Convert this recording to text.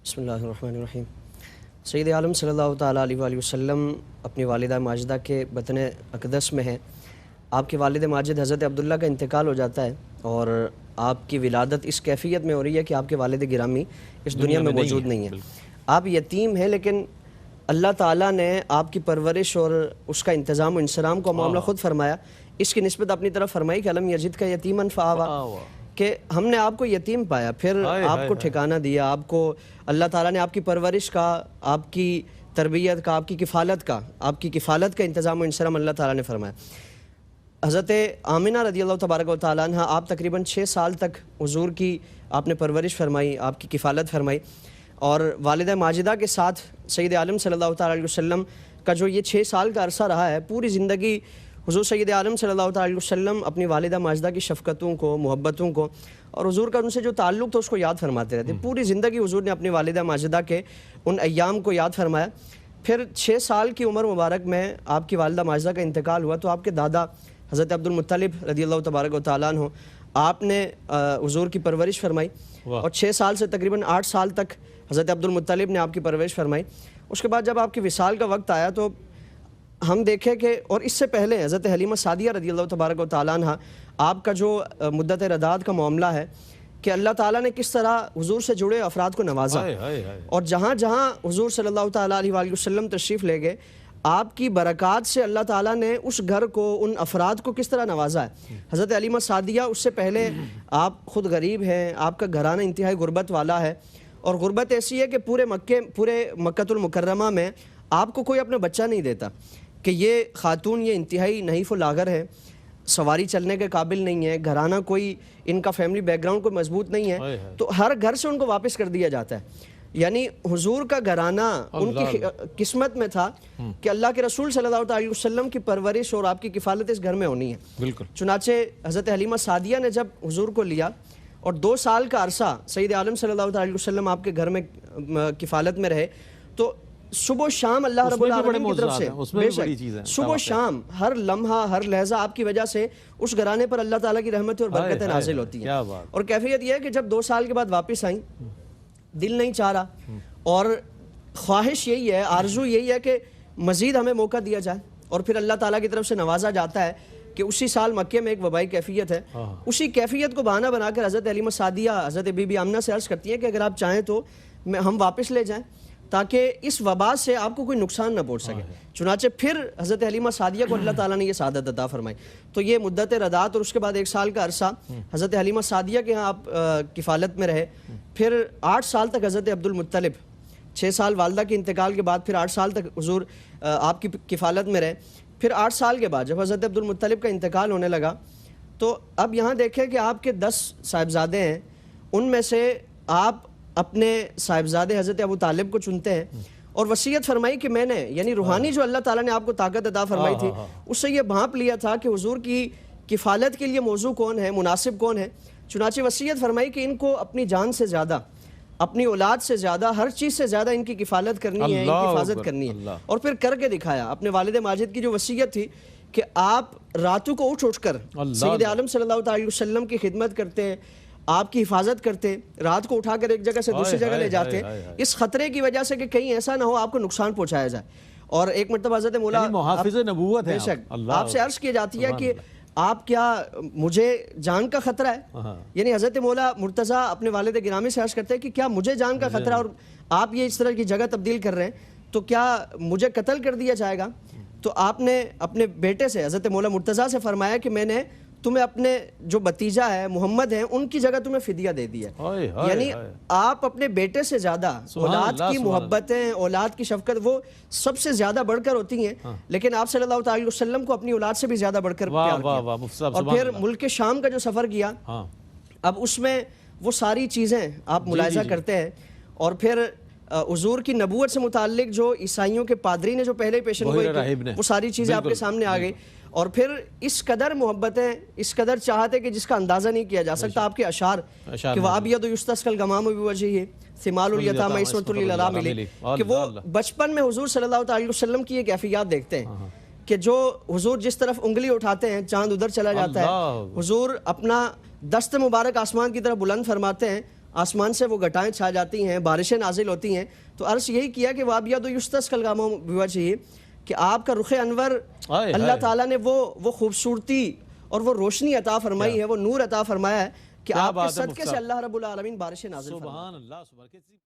بسم اللہ الرحمن الرحیم۔ سید عالم صلی اللہ تعالیٰ علیہ وآلہ وسلم اپنی والدہ ماجدہ کے وطن اقدس میں ہیں۔ آپ کے والد ماجد حضرت عبداللہ کا انتقال ہو جاتا ہے اور آپ کی ولادت اس کیفیت میں ہو رہی ہے کہ آپ کے والد گرامی اس دنیا میں موجود نہیں ہیں۔ آپ یتیم ہیں، لیکن اللہ تعالیٰ نے آپ کی پرورش اور اس کا انتظام و انصرام کا معاملہ خود فرمایا۔ اس کی نسبت اپنی طرف فرمائی کہ علم یجد کا یتیماً فآویٰ، کہ ہم نے آپ کو یتیم پایا، پھر آپ کو ٹھکانہ دیا، آپ کو اللہ تعالیٰ نے آپ کی پرورش کا، آپ کی تربیت کا، آپ کی کفالت کا انتظام و انصرام اللہ تعالیٰ نے فرمایا۔ حضرت آمنہ رضی اللہ تبارک و تعالیٰ عنہ، آپ تقریباً 6 سال تک حضور کی آپ نے پرورش فرمائی، آپ کی کفالت فرمائی، اور والدہ ماجدہ کے ساتھ سید عالم صلی اللہ تعالیٰ علیہ وسلم کا جو یہ 6 سال کا عرصہ رہا ہے، پوری زندگی حضور سید عالم صلی اللہ تعالیٰ علیہ وسلم اپنی والدہ ماجدہ کی شفقتوں کو، محبتوں کو اور حضور کا ان سے جو تعلق تھا اس کو یاد فرماتے رہتے۔ پوری زندگی حضور نے اپنی والدہ ماجدہ کے ان ایام کو یاد فرمایا۔ پھر 6 سال کی عمر مبارک میں آپ کی والدہ ماجدہ کا انتقال ہوا تو آپ کے دادا حضرت عبد المطلب رضی اللہ تبارک و تعالیٰ عنہ، آپ نے حضور کی پرورش فرمائی، اور 6 سال سے تقریباً 8 سال تک حضرت عبد المطلب نے آپ کی پرورش فرمائی۔ اس کے بعد جب آپ کی وصال کا وقت آیا تو ہم دیکھیں کہ، اور اس سے پہلے حضرت حلیمہ سعدیہ رضی اللہ تبارک و تعالیٰ عنہ، آپ کا جو مدت رضاعت کا معاملہ ہے کہ اللہ تعالیٰ نے کس طرح حضور سے جڑے افراد کو نوازا، اور جہاں جہاں حضور صلی اللہ تعالیٰ علیہ وآلہ وسلم تشریف لے گئے، آپ کی برکات سے اللہ تعالیٰ نے اس گھر کو، ان افراد کو کس طرح نوازا ہے۔ حضرت حلیمہ سعدیہ، اس سے پہلے آپ خود غریب ہیں، آپ کا گھرانہ انتہائی غربت والا ہے، اور غربت ایسی ہے کہ پورے مکہ المکرمہ میں آپ کو کوئی اپنا بچہ نہیں دیتا کہ یہ خاتون یہ انتہائی نحیف و لاغر ہے، سواری چلنے کے قابل نہیں ہے، گھرانہ کوئی ان کا فیملی بیک گراؤنڈ کوئی مضبوط نہیں ہے، تو ہر گھر سے ان کو واپس کر دیا جاتا ہے۔ یعنی حضور کا گھرانہ ان کی قسمت میں تھا کہ اللہ کے رسول صلی اللہ علیہ وسلم کی پرورش اور آپ کی کفالت اس گھر میں ہونی ہے۔ چنانچہ حضرت حلیمہ سعدیہ نے جب حضور کو لیا اور 2 سال کا عرصہ سید عالم صلی اللہ علیہ وسلم آپ کے گھر میں کفالت میں رہے، تو صبح و شام اللہ رب العالمین کی طرف سے، بے شک صبح و شام ہر لمحہ ہر لحظہ آپ کی وجہ سے اس گھرانے پر اللہ تعالیٰ کی رحمتیں اور برکتیں نازل ہوتی ہیں۔ اور کیفیت یہ ہے کہ جب 2 سال کے بعد واپس آئیں، دل نہیں چاہ رہا، اور خواہش یہی ہے، آرزو یہی ہے کہ مزید ہمیں موقع دیا جائے، اور پھر اللہ تعالیٰ کی طرف سے نوازا جاتا ہے کہ اسی سال مکے میں ایک وبائی کیفیت ہے۔ اسی کیفیت کو بہانہ بنا کر حضرت حلیمہ سعدیہ حضرت بی بی آمنہ سے عرض کرتی ہیں کہ اگر آپ چاہیں تو ہم واپس لے جائیں تاکہ اس وبا سے آپ کو کوئی نقصان نہ پہنچ سکے۔ چنانچہ پھر حضرت حلیمہ سعدیہ کو اللہ تعالیٰ نے یہ سعادت عطا فرمائی۔ تو یہ مدت رضاعت اور اس کے بعد 1 سال کا عرصہ حضرت حلیمہ سعدیہ کے ہاں آپ کفالت میں رہے۔ پھر 8 سال تک حضرت عبد المطلب، 6 سال والدہ کے انتقال کے بعد پھر 8 سال تک حضور آپ کی کفالت میں رہے۔ پھر 8 سال کے بعد جب حضرت عبد المطلب کا انتقال ہونے لگا تو اب یہاں دیکھیں کہ آپ کے 10 صاحبزادے ہیں، ان میں سے آپ اپنے صاحبزادے حضرت ابو طالب کو چنتے ہیں، اور وصیت فرمائی کہ میں نے، یعنی روحانی جو اللہ تعالیٰ نے آپ کو طاقت عطا فرمائی تھی، اس سے یہ بھانپ لیا تھا کہ حضور کی کفالت کے لیے موضوع کون ہے، مناسب کون ہے۔ چنانچہ وصیت فرمائی کہ ان کو اپنی جان سے زیادہ، اپنی اولاد سے زیادہ، ہر چیز سے زیادہ ان کی کفالت کرنی ہے، ان کی حفاظت کرنی ہے، اور پھر کر کے دکھایا۔ اپنے والد ماجد کی جو وصیت تھی کہ آپ راتوں کو اٹھ کر سید عالم صلی اللہ علیہ وسلم کی خدمت کرتے، آپ کی حفاظت کرتے، رات کو اٹھا کر ایک جگہ سے دوسری جگہ لے جاتے، اس خطرے کی وجہ سے کہ کہیں ایسا نہ ہو آپ کو نقصان پہنچایا جائے۔ اور ایک مرتبہ حضرت مولا محافظ نبوت ہے، بے شک آپ سے عرض کی جاتی ہے کہ آپ کیا مجھے جان کا خطرہ ہے، یعنی حضرت مولا مرتضیٰ اپنے والد گرامی سے عرض کرتے ہیں کہ کیا مجھے جان کا خطرہ، اور آپ یہ اس طرح کی جگہ تبدیل کر رہے ہیں تو کیا مجھے قتل کر دیا جائے گا؟ تو آپ نے اپنے بیٹے سے، حضرت مولا مرتضیٰ سے فرمایا کہ میں نے تمہیں اپنے جو بتیجہ ہے محمد ہیں ان کی جگہ تمہیں فدیہ دے دیا ہے۔ یعنی آپ اپنے بیٹے سے زیادہ اولاد کی محبتیں، اولاد کی شفقت وہ سب سے زیادہ بڑھ کر ہوتی ہیں، لیکن آپ صلی اللہ علیہ وسلم کو اپنی اولاد سے بھی زیادہ بڑھ کر پیار کیا۔ اور پھر ملک شام کا جو سفر کیا، اب اس میں وہ ساری چیزیں آپ ملاحظہ کرتے ہیں، اور پھر حضور کی نبوت سے متعلق جو عیسائیوں کے پادری نے جو پہلے پیشن گوئی کی، وہ ساری چیزیں آپ کے سامنے آ گئی، اور پھر اس قدر محبتیں، اس قدر چاہتے کہ جس کا اندازہ نہیں کیا جا سکتا۔ آپ کے اشعار کہ وَأَبْيَضُ يُسْتَسْقَى الْغَمَامُ بِوَجْهِهِ ثِمَالُ الْيَتَامَى عِصْمَةٌ لِلْأَرَامِلِ، کہ وہ بچپن میں حضور صلی اللہ علیہ وسلم کی یہ کیفیات دیکھتے ہیں کہ جو حضور جس طرف انگلی اٹھاتے ہیں چاند ادھر چلا جاتا ہے، حضور اپنا دست مبارک آسمان کی طرف بلند فرماتے ہیں، آسمان سے وہ گھٹائیں چھا جاتی ہیں، بارشیں نازل ہوتی ہیں، تو عرض یہی کیا کہ وابیض یستسقی الغمام بوجہہ کہ آپ کا رخ انور اللہ تعالیٰ نے وہ خوبصورتی اور وہ روشنی عطا فرمائی ہے، وہ نور عطا فرمایا ہے کہ آپ کے صدقے سے اللہ رب العالمین بارشیں نازل فرمائے۔ سبحان اللہ۔